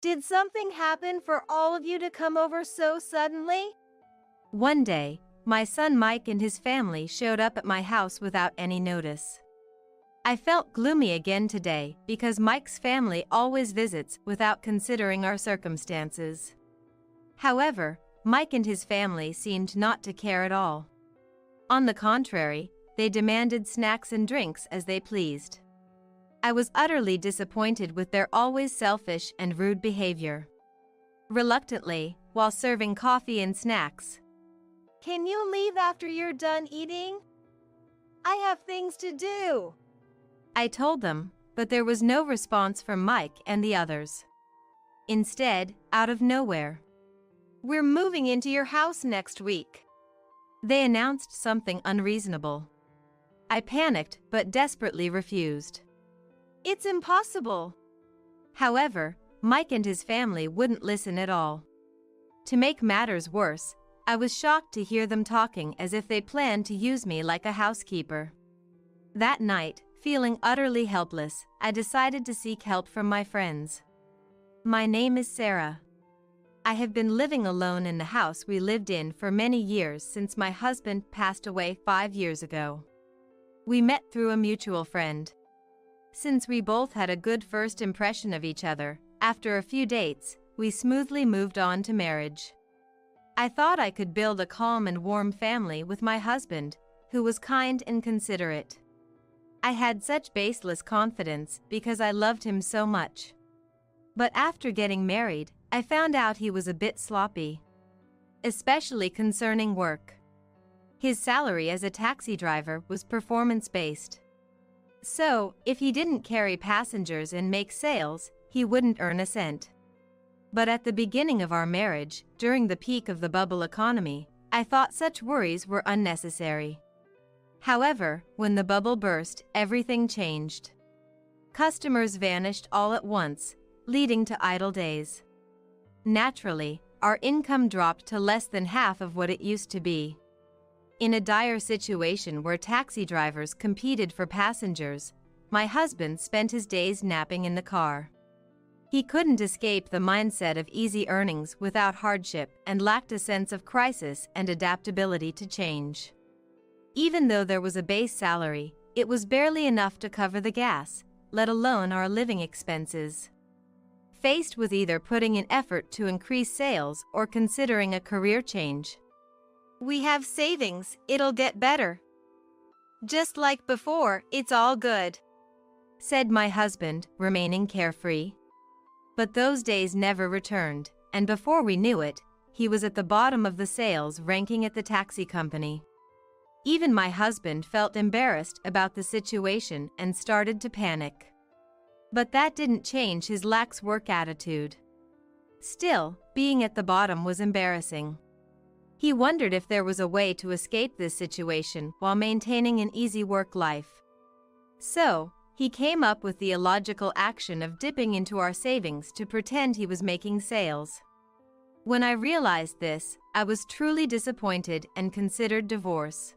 Did something happen for all of you to come over so suddenly? One day, my son Mike and his family showed up at my house without any notice. I felt gloomy again today because Mike's family always visits without considering our circumstances. However, Mike and his family seemed not to care at all. On the contrary, they demanded snacks and drinks as they pleased. I was utterly disappointed with their always selfish and rude behavior. Reluctantly, while serving coffee and snacks, Can you leave after you're done eating? I have things to do. I told them, but there was no response from Mike and the others. Instead, out of nowhere, We're moving into your house next week. they announced something unreasonable. I panicked but desperately refused. It's impossible. However, Mike and his family wouldn't listen at all. To make matters worse, I was shocked to hear them talking as if they planned to use me like a housekeeper. That night, feeling utterly helpless, I decided to seek help from my friends. My name is Sarah. I have been living alone in the house we lived in for many years since my husband passed away 5 years ago. We met through a mutual friend. Since we both had a good first impression of each other, after a few dates, we smoothly moved on to marriage. I thought I could build a calm and warm family with my husband, who was kind and considerate. I had such baseless confidence because I loved him so much. But after getting married, I found out he was a bit sloppy, especially concerning work. His salary as a taxi driver was performance-based. So, if he didn't carry passengers and make sales, he wouldn't earn a cent. But at the beginning of our marriage, during the peak of the bubble economy, I thought such worries were unnecessary. However, when the bubble burst, everything changed. Customers vanished all at once, leading to idle days. Naturally, our income dropped to less than half of what it used to be. In a dire situation where taxi drivers competed for passengers, my husband spent his days napping in the car. He couldn't escape the mindset of easy earnings without hardship and lacked a sense of crisis and adaptability to change. Even though there was a base salary, it was barely enough to cover the gas, let alone our living expenses. Faced with either putting in effort to increase sales or considering a career change, We have savings, it'll get better. Just like before, it's all good, said my husband, remaining carefree. But those days never returned, and before we knew it, he was at the bottom of the sales ranking at the taxi company. Even my husband felt embarrassed about the situation and started to panic. But that didn't change his lax work attitude. Still, being at the bottom was embarrassing. He wondered if there was a way to escape this situation while maintaining an easy work life. So, he came up with the illogical action of dipping into our savings to pretend he was making sales. When I realized this, I was truly disappointed and considered divorce.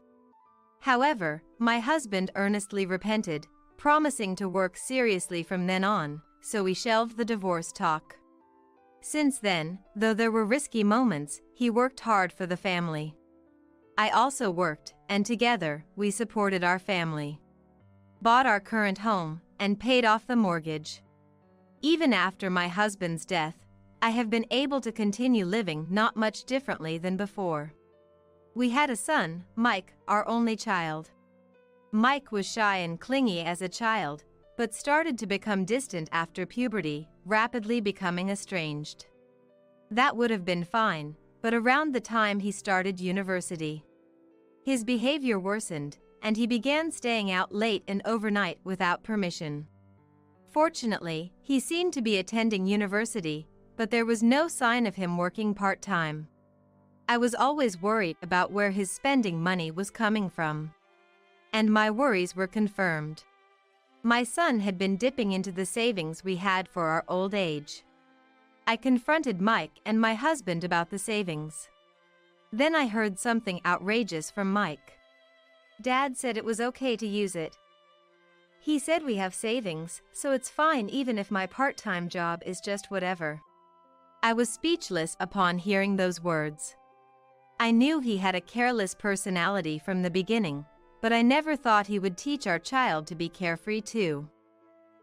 However, my husband earnestly repented, promising to work seriously from then on, so we shelved the divorce talk. Since then, though there were risky moments, he worked hard for the family. I also worked, and together, we supported our family, bought our current home, and paid off the mortgage. Even after my husband's death, I have been able to continue living not much differently than before. We had a son, Mike, our only child. Mike was shy and clingy as a child, but started to become distant after puberty, rapidly becoming estranged. That would have been fine, but around the time he started university, his behavior worsened, and he began staying out late and overnight without permission. Fortunately, he seemed to be attending university, but there was no sign of him working part-time. I was always worried about where his spending money was coming from. And my worries were confirmed. My son had been dipping into the savings we had for our old age. I confronted Mike and my husband about the savings. Then I heard something outrageous from Mike. Dad said it was okay to use it. He said we have savings, so it's fine even if my part-time job is just whatever. I was speechless upon hearing those words. I knew he had a careless personality from the beginning, but I never thought he would teach our child to be carefree too.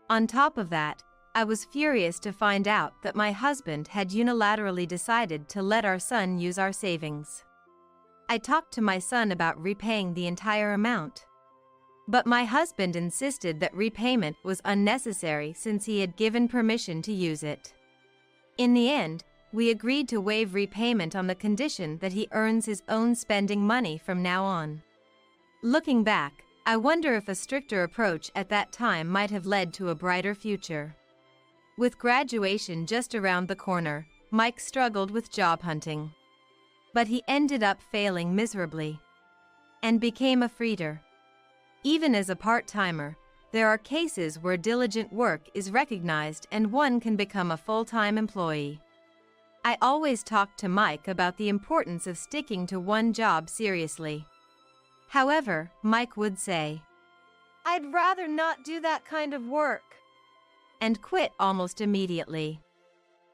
On top of that, I was furious to find out that my husband had unilaterally decided to let our son use our savings. I talked to my son about repaying the entire amount. But my husband insisted that repayment was unnecessary since he had given permission to use it. In the end, we agreed to waive repayment on the condition that he earns his own spending money from now on. Looking back, I wonder if a stricter approach at that time might have led to a brighter future. With graduation just around the corner, Mike struggled with job hunting. But he ended up failing miserably and became a freeter. Even as a part-timer, there are cases where diligent work is recognized and one can become a full-time employee. I always talked to Mike about the importance of sticking to one job seriously. However, Mike would say, "I'd rather not do that kind of work," and quit almost immediately.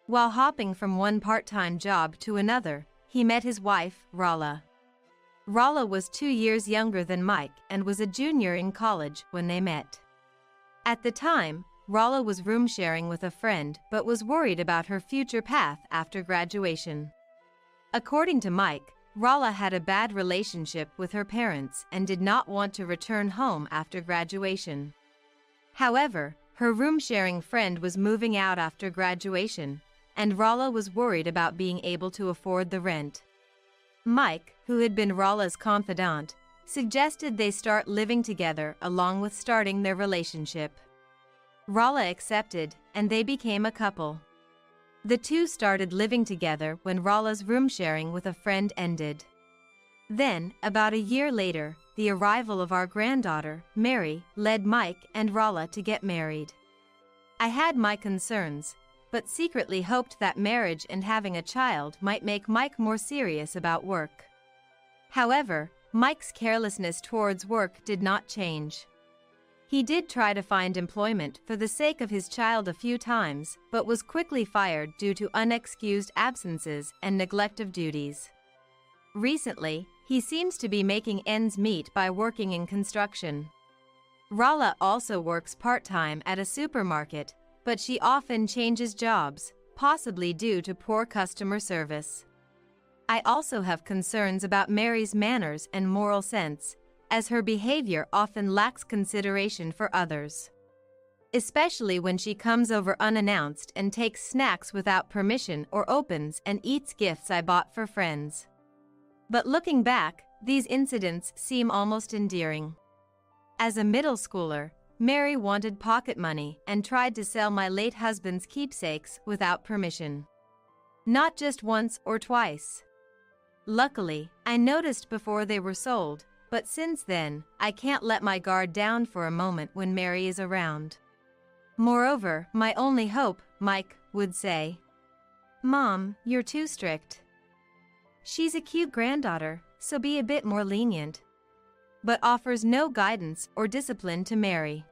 While hopping from one part-time job to another, he met his wife, Rala. Rala was 2 years younger than Mike and was a junior in college when they met. At the time, Rala was room sharing with a friend but was worried about her future path after graduation. According to Mike, Rala had a bad relationship with her parents and did not want to return home after graduation. However, her room-sharing friend was moving out after graduation, and Rala was worried about being able to afford the rent. Mike, who had been Rala's confidant, suggested they start living together along with starting their relationship. Rala accepted, and they became a couple. The two started living together when Rala's room sharing with a friend ended. Then, about a year later, the arrival of our granddaughter, Mary, led Mike and Rala to get married. I had my concerns, but secretly hoped that marriage and having a child might make Mike more serious about work. However, Mike's carelessness towards work did not change. He did try to find employment for the sake of his child a few times, but was quickly fired due to unexcused absences and neglect of duties. Recently, he seems to be making ends meet by working in construction. Rala also works part-time at a supermarket, but she often changes jobs, possibly due to poor customer service. I also have concerns about Mary's manners and moral sense, as her behavior often lacks consideration for others. Especially when she comes over unannounced and takes snacks without permission or opens and eats gifts I bought for friends. But looking back, these incidents seem almost endearing. As a middle schooler, Mary wanted pocket money and tried to sell my late husband's keepsakes without permission. Not just once or twice. Luckily, I noticed before they were sold, but since then, I can't let my guard down for a moment when Mary is around. Moreover, my only hope, Mike would say, "Mom, you're too strict. She's a cute granddaughter, so be a bit more lenient," but offers no guidance or discipline to Mary.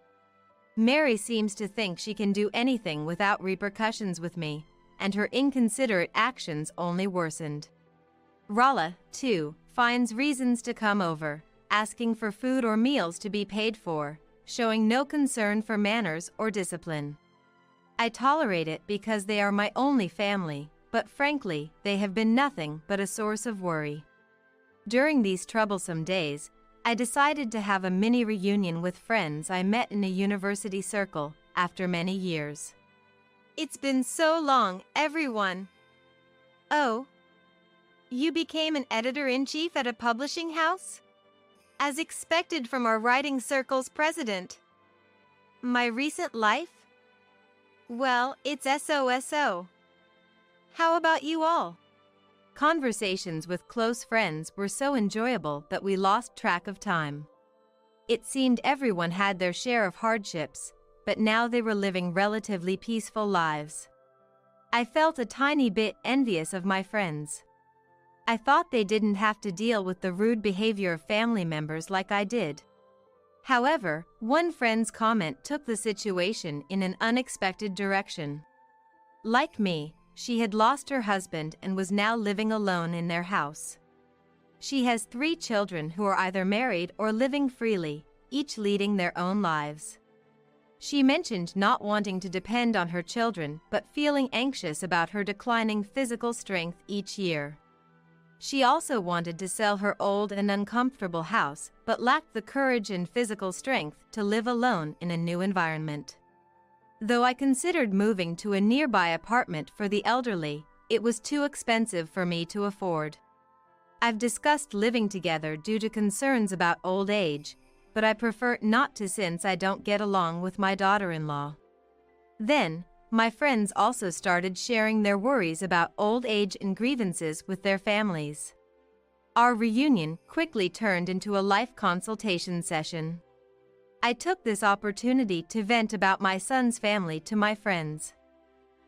Mary seems to think she can do anything without repercussions with me, and her inconsiderate actions only worsened. Rala, too, finds reasons to come over, asking for food or meals to be paid for, showing no concern for manners or discipline. I tolerate it because they are my only family, but frankly, they have been nothing but a source of worry. During these troublesome days, I decided to have a mini reunion with friends I met in a university circle after many years. "It's been so long, everyone." "Oh, you became an editor-in-chief at a publishing house?" "As expected from our writing circle's president." "My recent life?" "Well, it's SOSO. How about you all?" Conversations with close friends were so enjoyable that we lost track of time. It seemed everyone had their share of hardships, but now they were living relatively peaceful lives. I felt a tiny bit envious of my friends. I thought they didn't have to deal with the rude behavior of family members like I did. However, one friend's comment took the situation in an unexpected direction. Like me, she had lost her husband and was now living alone in their house. She has 3 children who are either married or living freely, each leading their own lives. She mentioned not wanting to depend on her children but feeling anxious about her declining physical strength each year. She also wanted to sell her old and uncomfortable house but lacked the courage and physical strength to live alone in a new environment. Though I considered moving to a nearby apartment for the elderly, it was too expensive for me to afford. I've discussed living together due to concerns about old age, but I prefer not to since I don't get along with my daughter-in-law. Then, my friends also started sharing their worries about old age and grievances with their families. Our reunion quickly turned into a life consultation session. I took this opportunity to vent about my son's family to my friends.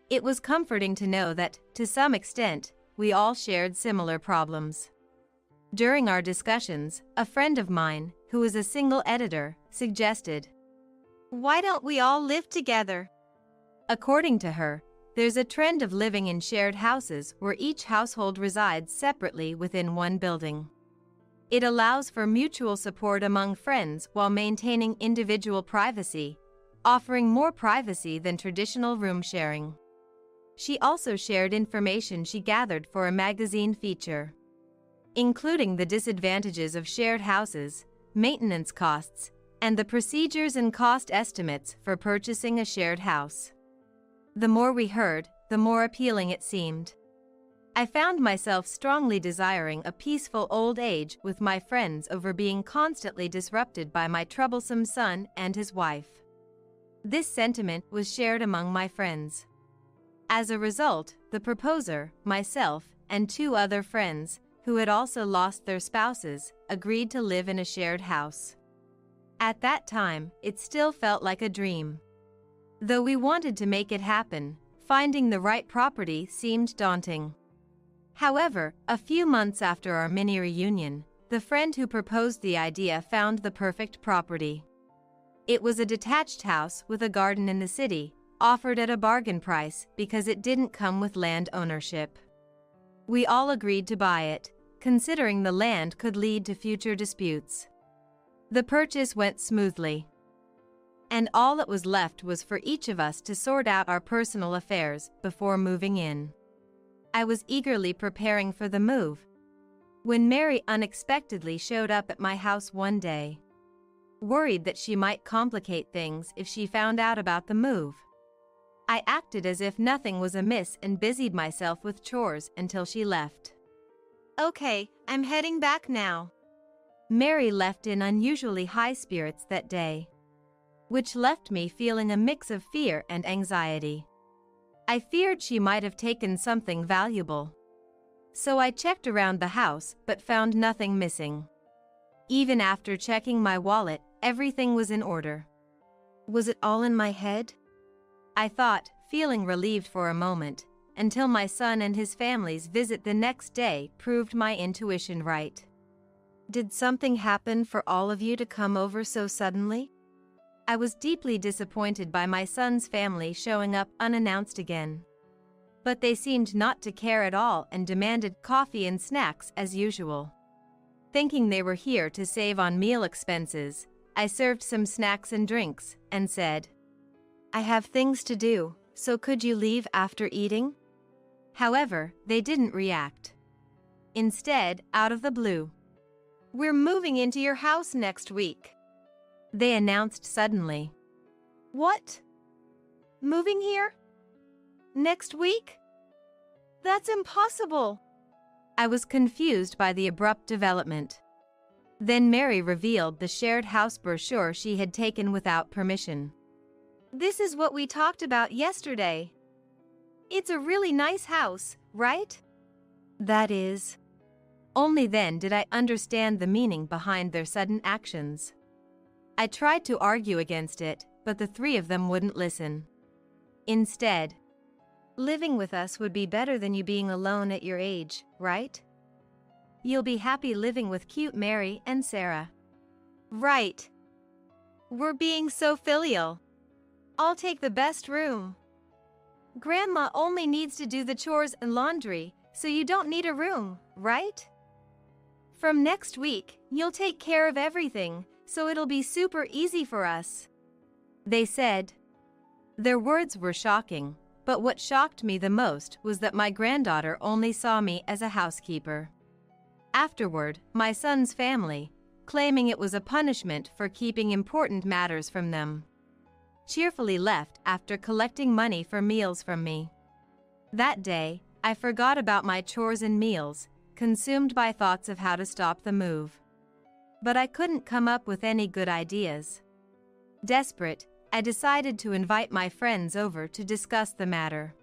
It was comforting to know that, to some extent, we all shared similar problems. During our discussions, a friend of mine, who is a single editor, suggested, "Why don't we all live together?" According to her, there's a trend of living in shared houses where each household resides separately within one building. It allows for mutual support among friends while maintaining individual privacy, offering more privacy than traditional room sharing. She also shared information she gathered for a magazine feature, including the disadvantages of shared houses, maintenance costs, and the procedures and cost estimates for purchasing a shared house. The more we heard, the more appealing it seemed. I found myself strongly desiring a peaceful old age with my friends over being constantly disrupted by my troublesome son and his wife. This sentiment was shared among my friends. As a result, the proposer, myself, and 2 other friends, who had also lost their spouses, agreed to live in a shared house. At that time, it still felt like a dream. Though we wanted to make it happen, finding the right property seemed daunting. However, a few months after our mini reunion, the friend who proposed the idea found the perfect property. It was a detached house with a garden in the city, offered at a bargain price because it didn't come with land ownership. We all agreed to buy it, considering the land could lead to future disputes. The purchase went smoothly, and all that was left was for each of us to sort out our personal affairs before moving in. I was eagerly preparing for the move when Mary unexpectedly showed up at my house one day, worried that she might complicate things if she found out about the move. I acted as if nothing was amiss and busied myself with chores until she left. "Okay, I'm heading back now." Mary left in unusually high spirits that day, which left me feeling a mix of fear and anxiety. I feared she might have taken something valuable, so I checked around the house but found nothing missing. Even after checking my wallet, everything was in order. Was it all in my head? I thought, feeling relieved for a moment, until my son and his family's visit the next day proved my intuition right. Did something happen for all of you to come over so suddenly? I was deeply disappointed by my son's family showing up unannounced again. But they seemed not to care at all and demanded coffee and snacks as usual. Thinking they were here to save on meal expenses, I served some snacks and drinks and said, "I have things to do, so could you leave after eating?" However, they didn't react. Instead, out of the blue, "We're moving into your house next week," they announced suddenly. "What? Moving here? Next week? That's impossible." I was confused by the abrupt development. Then Mary revealed the shared house brochure she had taken without permission. "This is what we talked about yesterday. It's a really nice house, right?" That is. Only then did I understand the meaning behind their sudden actions. I tried to argue against it, but the 3 of them wouldn't listen. Instead, "Living with us would be better than you being alone at your age, right? You'll be happy living with cute Mary and Sarah." "Right. We're being so filial. I'll take the best room." Grandma only needs to do the chores and laundry, so you don't need a room, right? From next week, you'll take care of everything, so it'll be super easy for us," they said. Their words were shocking, but what shocked me the most was that my granddaughter only saw me as a housekeeper. Afterward, my son's family, claiming it was a punishment for keeping important matters from them, cheerfully left after collecting money for meals from me. That day, I forgot about my chores and meals, consumed by thoughts of how to stop the move. But I couldn't come up with any good ideas. Desperate, I decided to invite my friends over to discuss the matter.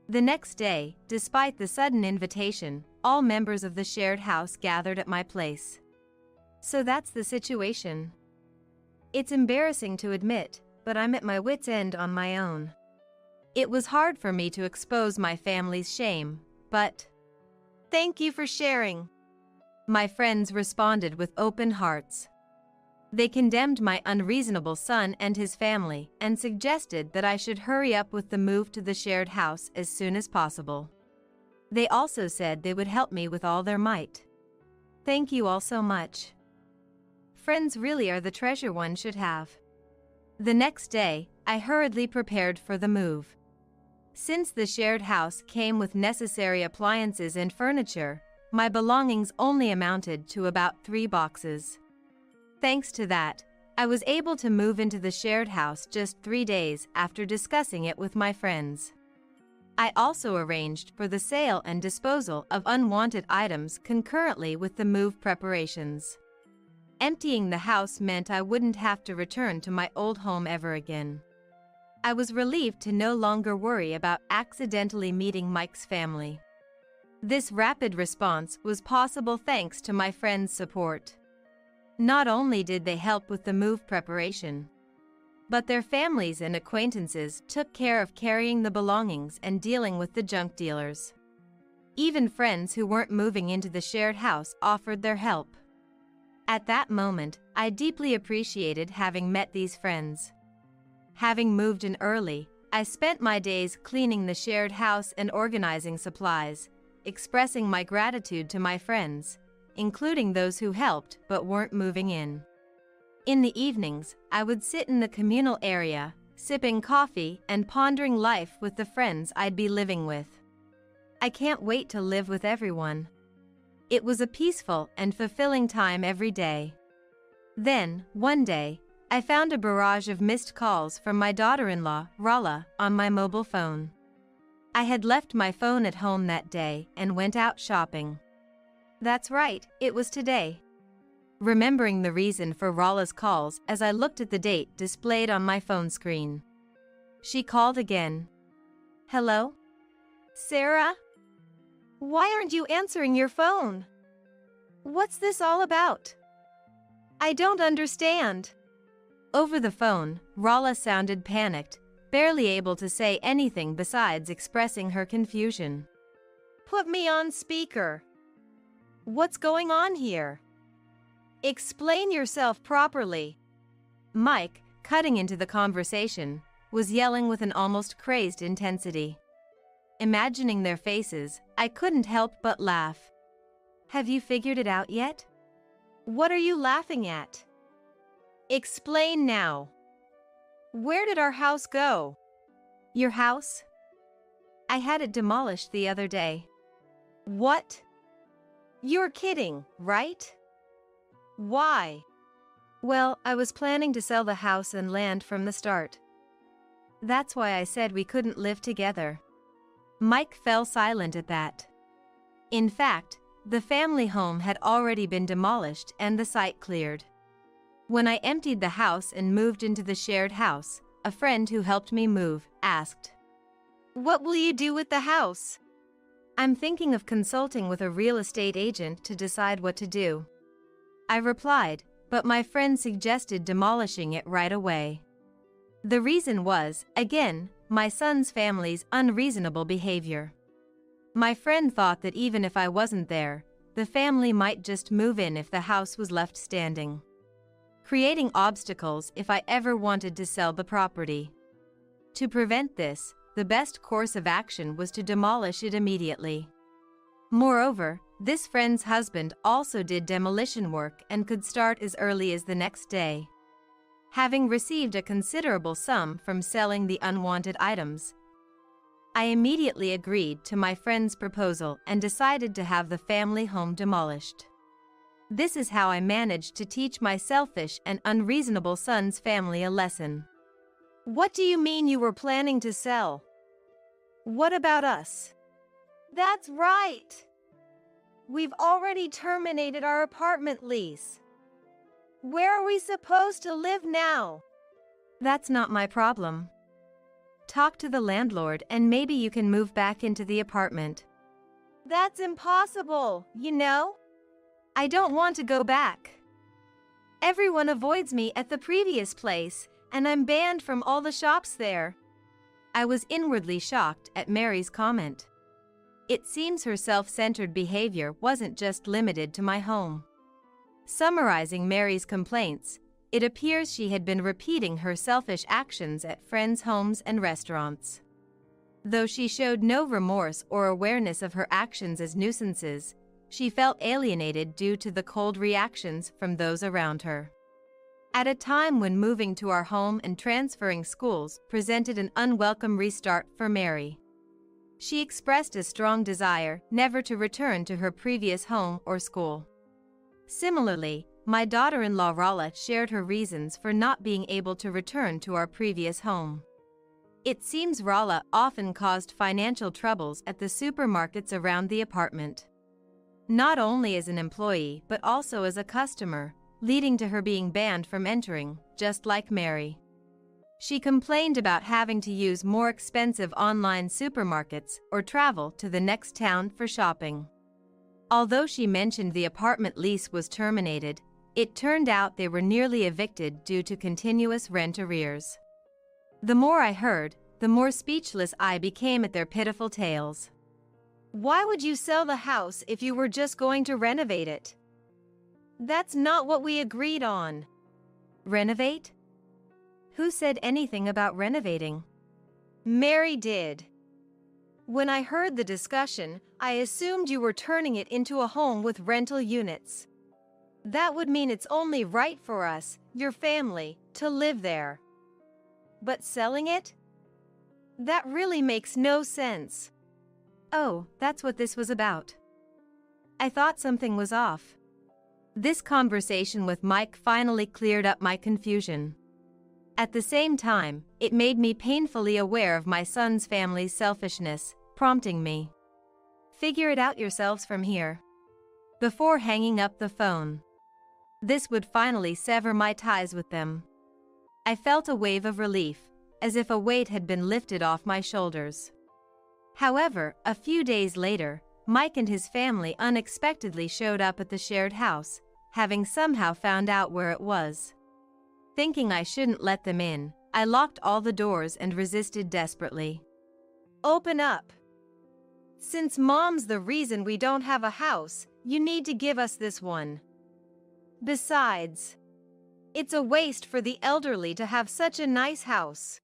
The next day, despite the sudden invitation, all members of the shared house gathered at my place. So that's the situation. It's embarrassing to admit, but I'm at my wit's end on my own. It was hard for me to expose my family's shame, but thank you for sharing. My friends responded with open hearts. They condemned my unreasonable son and his family and suggested that I should hurry up with the move to the shared house as soon as possible. They also said they would help me with all their might. Thank you all so much. Friends really are the treasure one should have. The next day, I hurriedly prepared for the move. Since the shared house came with necessary appliances and furniture, my belongings only amounted to about 3 boxes. Thanks to that, I was able to move into the shared house just 3 days after discussing it with my friends. I also arranged for the sale and disposal of unwanted items concurrently with the move preparations. Emptying the house meant I wouldn't have to return to my old home ever again. I was relieved to no longer worry about accidentally meeting Mike's family. This rapid response was possible thanks to my friends' support. Not only did they help with the move preparation, but their families and acquaintances took care of carrying the belongings and dealing with the junk dealers. Even friends who weren't moving into the shared house offered their help. At that moment, I deeply appreciated having met these friends. Having moved in early, I spent my days cleaning the shared house and organizing supplies, expressing my gratitude to my friends, including those who helped but weren't moving in. In the evenings, I would sit in the communal area, sipping coffee and pondering life with the friends I'd be living with. I can't wait to live with everyone. It was a peaceful and fulfilling time every day. Then, one day, I found a barrage of missed calls from my daughter-in-law, Rala, on my mobile phone. I had left my phone at home that day and went out shopping. That's right, it was today. Remembering the reason for Rala's calls as I looked at the date displayed on my phone screen. She called again. Hello? Sarah? Why aren't you answering your phone? What's this all about? I don't understand. Over the phone, Rala sounded panicked, barely able to say anything besides expressing her confusion. Put me on speaker. What's going on here? Explain yourself properly. Mike, cutting into the conversation, was yelling with an almost crazed intensity. Imagining their faces, I couldn't help but laugh. Have you figured it out yet? What are you laughing at? Explain now. Where did our house go? Your house? I had it demolished the other day. What? You're kidding, right? Why? Well, I was planning to sell the house and land from the start. That's why I said we couldn't live together. Mike fell silent at that. In fact, the family home had already been demolished and the site cleared. When I emptied the house and moved into the shared house, a friend who helped me move asked, What will you do with the house? I'm thinking of consulting with a real estate agent to decide what to do. I replied, but my friend suggested demolishing it right away. The reason was, again, my son's family's unreasonable behavior. My friend thought that even if I wasn't there, the family might just move in if the house was left standing, creating obstacles if I ever wanted to sell the property. To prevent this, the best course of action was to demolish it immediately. Moreover, this friend's husband also did demolition work and could start as early as the next day. Having received a considerable sum from selling the unwanted items, I immediately agreed to my friend's proposal and decided to have the family home demolished. This is how I managed to teach my selfish and unreasonable son's family a lesson. What do you mean you were planning to sell? What about us? That's right! We've already terminated our apartment lease. Where are we supposed to live now? That's not my problem. Talk to the landlord and maybe you can move back into the apartment. That's impossible, you know? I don't want to go back. Everyone avoids me at the previous place, and I'm banned from all the shops there. I was inwardly shocked at Mary's comment. It seems her self-centered behavior wasn't just limited to my home. Summarizing Mary's complaints, it appears she had been repeating her selfish actions at friends' homes and restaurants. Though she showed no remorse or awareness of her actions as nuisances, she felt alienated due to the cold reactions from those around her. At a time when moving to our home and transferring schools presented an unwelcome restart for Mary, she expressed a strong desire never to return to her previous home or school. Similarly, my daughter-in-law Rala shared her reasons for not being able to return to our previous home. It seems Rala often caused financial troubles at the supermarkets around the apartment. Not only as an employee but also as a customer, leading to her being banned from entering, just like Mary. She complained about having to use more expensive online supermarkets or travel to the next town for shopping. Although she mentioned the apartment lease was terminated, it turned out they were nearly evicted due to continuous rent arrears. The more I heard, the more speechless I became at their pitiful tales. Why would you sell the house if you were just going to renovate it? That's not what we agreed on. Renovate? Who said anything about renovating? Mary did. When I heard the discussion, I assumed you were turning it into a home with rental units. That would mean it's only right for us, your family, to live there. But selling it? That really makes no sense. Oh, that's what this was about. I thought something was off. This conversation with Mike finally cleared up my confusion. At the same time, it made me painfully aware of my son's family's selfishness, prompting me. Figure it out yourselves from here. Before hanging up the phone. This would finally sever my ties with them. I felt a wave of relief, as if a weight had been lifted off my shoulders. However, a few days later, Mike and his family unexpectedly showed up at the shared house, having somehow found out where it was. Thinking I shouldn't let them in, I locked all the doors and resisted desperately. Open up. Since Mom's the reason we don't have a house, you need to give us this one. Besides, it's a waste for the elderly to have such a nice house.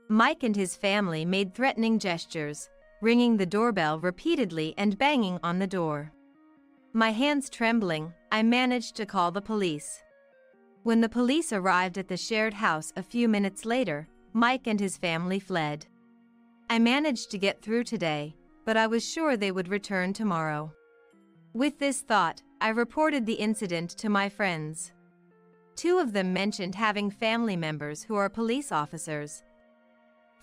Mike and his family made threatening gestures, ringing the doorbell repeatedly and banging on the door. My hands trembling, I managed to call the police. When the police arrived at the shared house a few minutes later, Mike and his family fled. I managed to get through today, but I was sure they would return tomorrow. With this thought, I reported the incident to my friends. Two of them mentioned having family members who are police officers,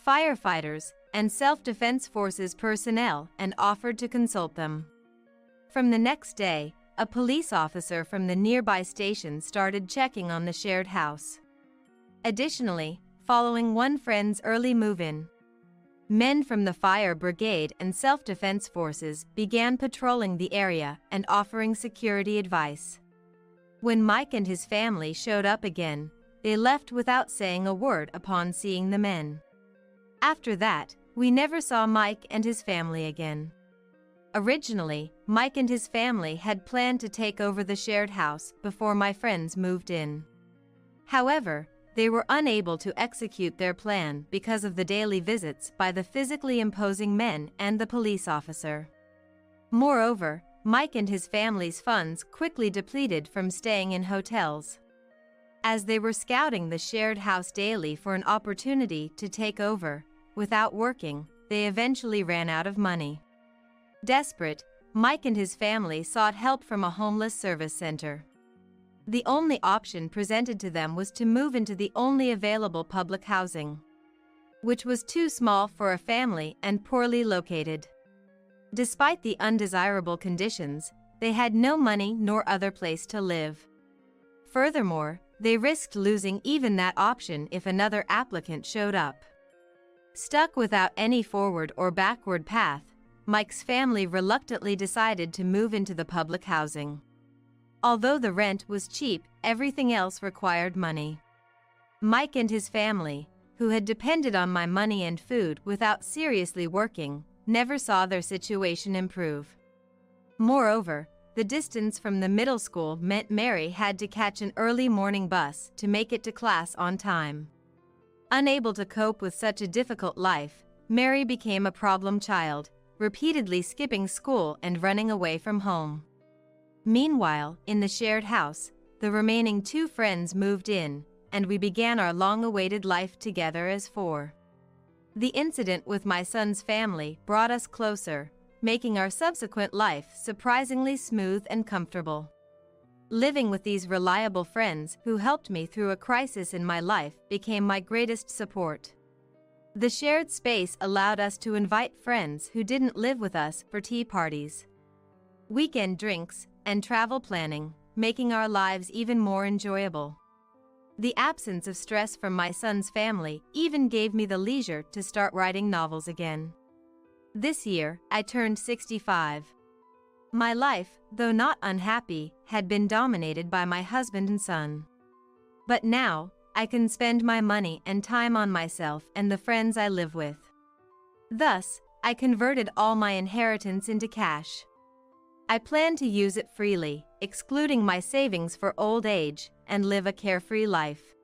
firefighters, and self-defense forces personnel and offered to consult them. From the next day, a police officer from the nearby station started checking on the shared house. Additionally, following one friend's early move-in, men from the fire brigade and self-defense forces began patrolling the area and offering security advice. When Mike and his family showed up again, they left without saying a word upon seeing the men. After that, we never saw Mike and his family again. Originally, Mike and his family had planned to take over the shared house before my friends moved in. However, they were unable to execute their plan because of the daily visits by the physically imposing men and the police officer. Moreover, Mike and his family's funds quickly depleted from staying in hotels. As they were scouting the shared house daily for an opportunity to take over, without working, they eventually ran out of money. Desperate, Mike and his family sought help from a homeless service center. The only option presented to them was to move into the only available public housing, which was too small for a family and poorly located. Despite the undesirable conditions, they had no money nor other place to live. Furthermore, they risked losing even that option if another applicant showed up. Stuck without any forward or backward path, Mike's family reluctantly decided to move into the public housing. Although the rent was cheap, everything else required money. Mike and his family, who had depended on my money and food without seriously working, never saw their situation improve. Moreover, the distance from the middle school meant Mary had to catch an early morning bus to make it to class on time. Unable to cope with such a difficult life, Mary became a problem child, repeatedly skipping school and running away from home. Meanwhile, in the shared house, the remaining two friends moved in, and we began our long-awaited life together as four. The incident with my son's family brought us closer, making our subsequent life surprisingly smooth and comfortable. Living with these reliable friends who helped me through a crisis in my life became my greatest support. The shared space allowed us to invite friends who didn't live with us for tea parties, weekend drinks, and travel planning, making our lives even more enjoyable. The absence of stress from my son's family even gave me the leisure to start writing novels again. This year, I turned 65. My life, though not unhappy, had been dominated by my husband and son. But now, I can spend my money and time on myself and the friends I live with. Thus, I converted all my inheritance into cash. I plan to use it freely, excluding my savings for old age, and live a carefree life.